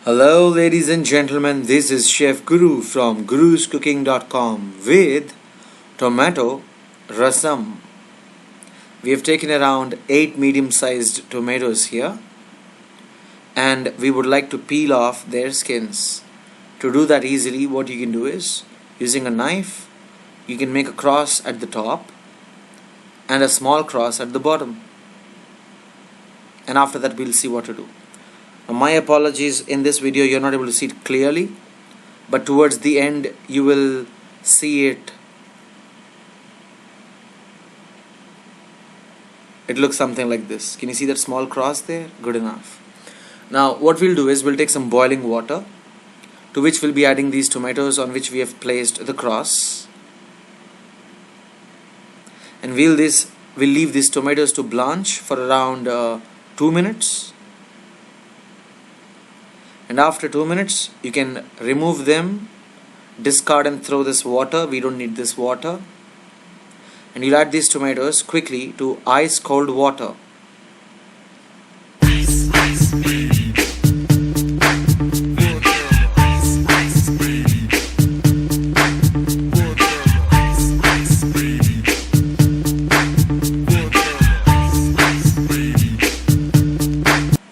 Hello ladies and gentlemen, this is Chef Guru from guruscooking.com with tomato rasam. We have taken around 8 medium-sized tomatoes here and we would like to peel off their skins. To do that easily, what you can do is, using a knife, you can make a cross at the top and a small cross at the bottom. And after that we'll see what to do. My apologies, in this video you're not able to see it clearly, but towards the end you will see it. It looks something like this. Can you see that small cross there? Good enough. Now what we'll do is we'll take some boiling water, to which we'll be adding these tomatoes on which we have placed the cross, and we'll leave these tomatoes to blanch for around 2 minutes. And after 2 minutes you can remove them, discard and throw this water. We don't need this water. And you'll add these tomatoes quickly to ice cold water.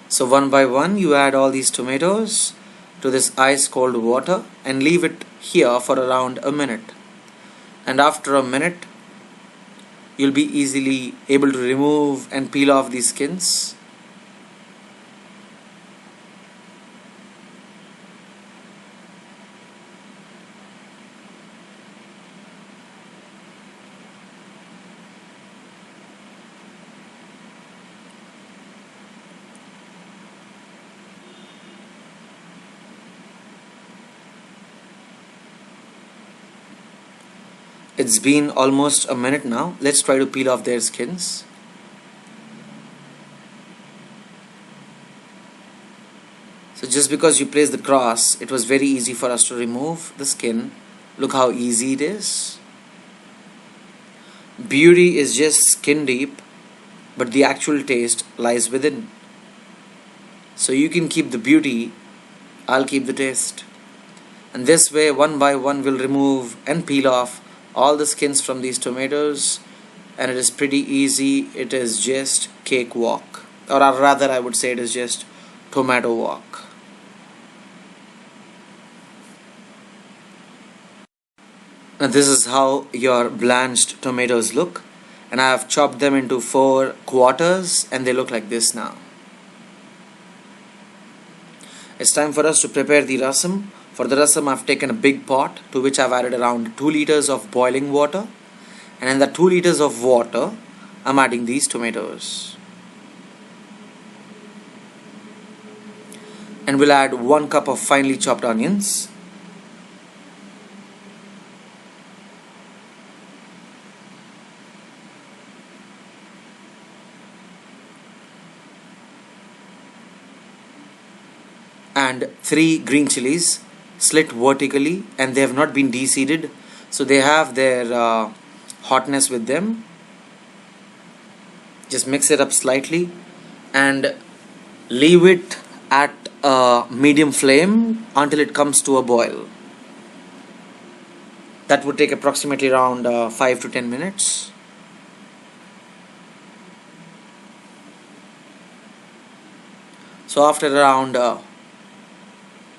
So one by one you add all these tomatoes to this ice cold water and leave it here for around a minute. And after a minute you'll be easily able to remove and peel off these skins. It's been almost a minute now. Let's try to peel off their skins. So just because you place the cross, it was very easy for us to remove the skin. Look how easy it is. Beauty is just skin deep, but the actual taste lies within. So you can keep the beauty, I'll keep the taste. And this way, one by one, we'll remove and peel off all the skins from these tomatoes, and it is pretty easy. It is just cake walk, or rather I would say it is just tomato walk. Now this is how your blanched tomatoes look, and I have chopped them into 4 quarters and they look like this now. It's time for us to prepare the rasam. For the rasam, I've taken a big pot to which I've added around 2 liters of boiling water, and in the 2 liters of water I'm adding these tomatoes, and we'll add 1 cup of finely chopped onions, and 3 green chilies slit vertically, and they have not been de-seeded, so they have their hotness with them. Just mix it up slightly and leave it at a medium flame until it comes to a boil. That would take approximately around 5 to 10 minutes. So after around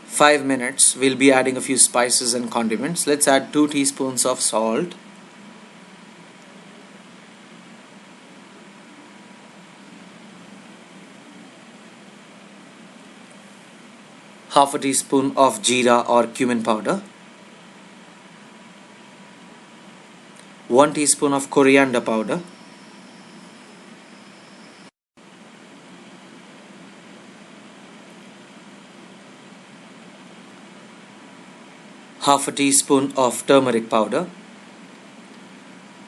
5 minutes, we'll be adding a few spices and condiments. Let's add 2 teaspoons of salt, half a teaspoon of jeera or cumin powder, 1 teaspoon of coriander powder, half a teaspoon of turmeric powder,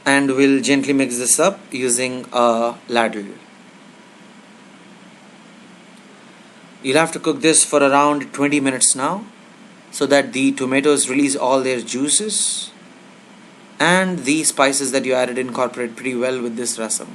and we'll gently mix this up using a ladle. You'll have to cook this for around 20 minutes now, so that the tomatoes release all their juices and the spices that you added incorporate pretty well with this rasam.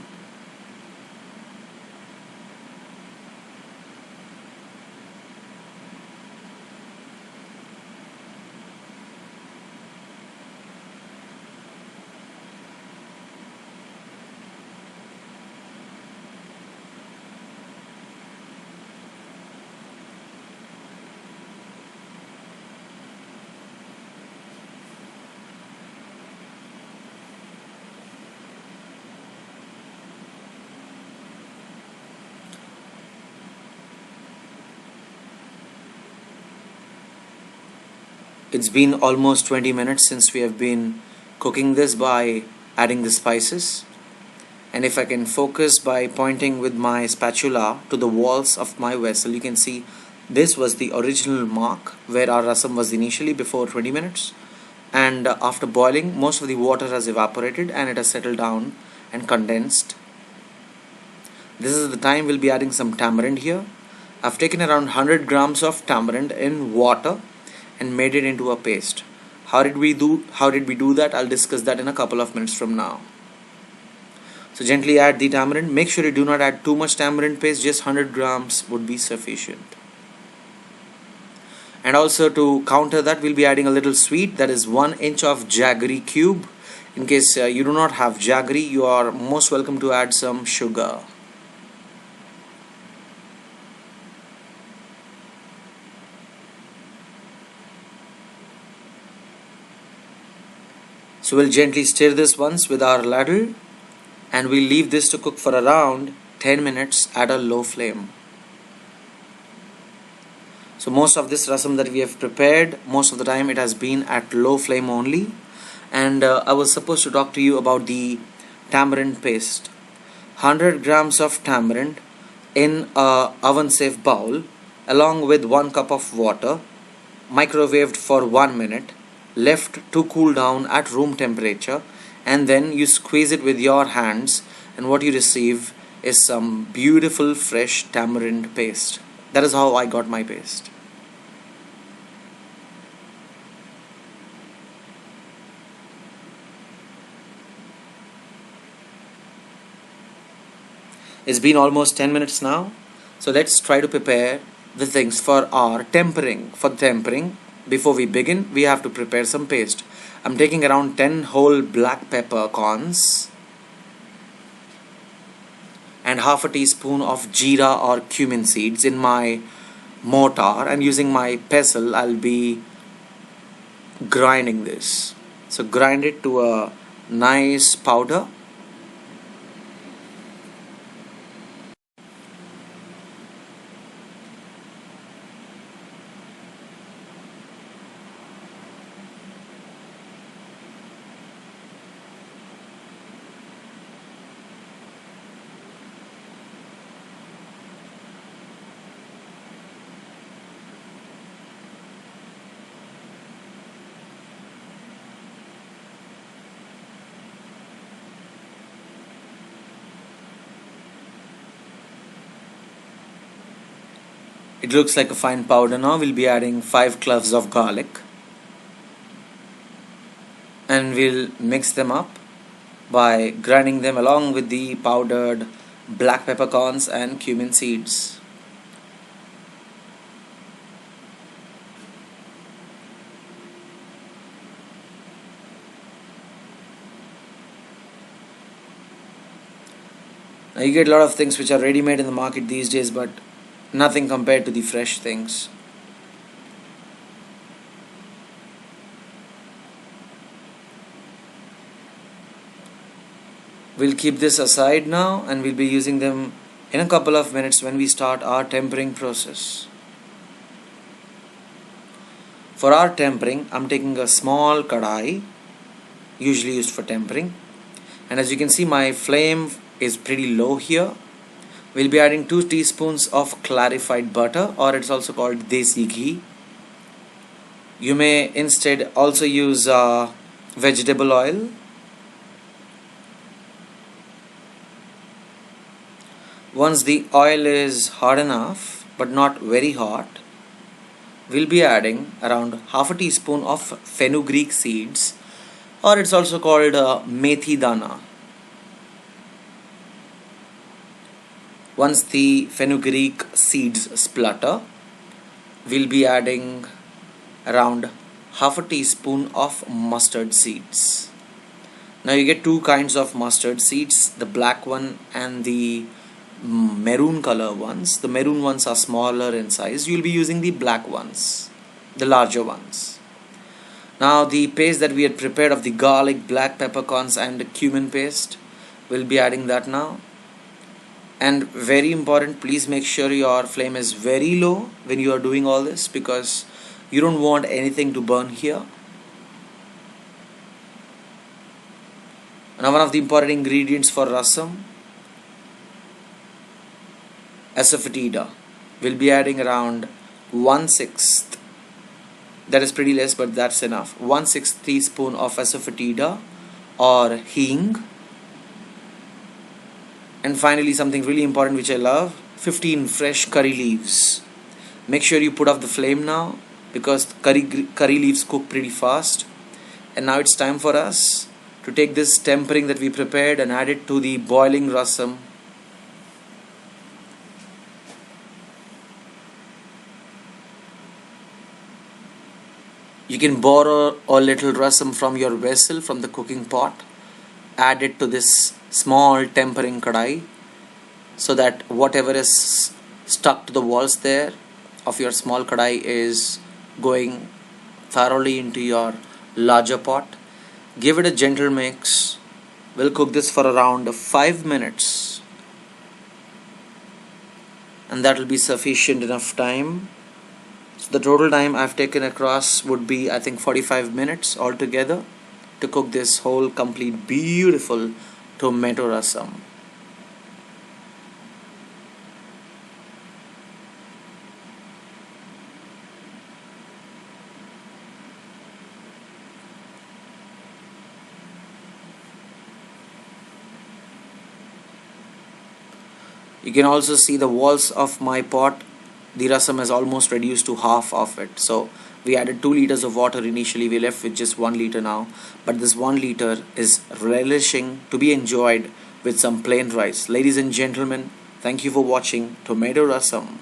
It's been almost 20 minutes since we have been cooking this by adding the spices. And if I can focus by pointing with my spatula to the walls of my vessel, you can see this was the original mark where our rasam was initially before 20 minutes. And after boiling, most of the water has evaporated and it has settled down and condensed. This is the time we'll be adding some tamarind here. I've taken around 100 grams of tamarind in water and made it into a paste. How did we do that? I'll discuss that in a couple of minutes from now. So gently add the tamarind. Make sure you do not add too much tamarind paste, just 100 grams would be sufficient. And also to counter that, we'll be adding a little sweet, that is 1 inch of Jaggery cube. In case you do not have Jaggery, you are most welcome to add some sugar. So we'll gently stir this once with our ladle and we'll leave this to cook for around 10 minutes at a low flame. So most of this rasam that we have prepared, most of the time it has been at low flame only. And I was supposed to talk to you about the tamarind paste. 100 grams of tamarind in a oven safe bowl along with 1 cup of water, microwaved for 1 minute, left to cool down at room temperature, and then you squeeze it with your hands and what you receive is some beautiful fresh tamarind paste. That is how I got my paste. It's been almost 10 minutes now. So let's try to prepare the things for our tempering. For tempering, before we begin, we have to prepare some paste. I'm taking around 10 whole black pepper corns and half a teaspoon of jeera or cumin seeds in my mortar, and using my pestle I'll be grinding this. So grind it to a nice powder. It looks like a fine powder now. We'll be adding 5 cloves of garlic and we'll mix them up by grinding them along with the powdered black peppercorns and cumin seeds. Now you get a lot of things which are ready made in the market these days, but nothing compared to the fresh things. We'll keep this aside now and we'll be using them in a couple of minutes when we start our tempering process. For our tempering, I'm taking a small kadai, usually used for tempering, and as you can see my flame is pretty low here. We'll be adding 2 teaspoons of clarified butter, or it's also called Desi ghee. You may instead also use vegetable oil. Once the oil is hot enough but not very hot, we'll be adding around half a teaspoon of fenugreek seeds, or it's also called methi dana. Once the fenugreek seeds splutter, we'll be adding around half a teaspoon of mustard seeds. Now you get 2 kinds of mustard seeds, the black one and the maroon color ones. The maroon ones are smaller in size. You'll be using the black ones, the larger ones. Now the paste that we had prepared of the garlic, black peppercorns and the cumin paste, we'll be adding that now. And very important, please make sure your flame is very low when you are doing all this, because You don't want anything to burn here. Now one of the important ingredients for rasam, asafoetida. We'll be adding around 1/6. That is pretty less, but that's enough. 1/6 teaspoon of asafoetida or hing. And finally, something really important which I love, 15 fresh curry leaves. Make sure you put off the flame now because curry leaves cook pretty fast. And now it's time for us to take this tempering that we prepared and add it to the boiling rasam. You can borrow a little rasam from your vessel, from the cooking pot. Add it to this small tempering kadai so that whatever is stuck to the walls there of your small kadai is going thoroughly into your larger pot. Give it a gentle mix. We'll cook this for around 5 minutes, and that will be sufficient enough time. So the total time I've taken across would be, I think, 45 minutes altogether to cook this whole complete beautiful tomato rasam. You can also see the walls of my pot. The rasam is almost reduced to half of it. So we added 2 liters of water initially. We left with just 1 liter now. But this 1 liter is relishing to be enjoyed with some plain rice. Ladies and gentlemen, thank you for watching Tomato Rasam.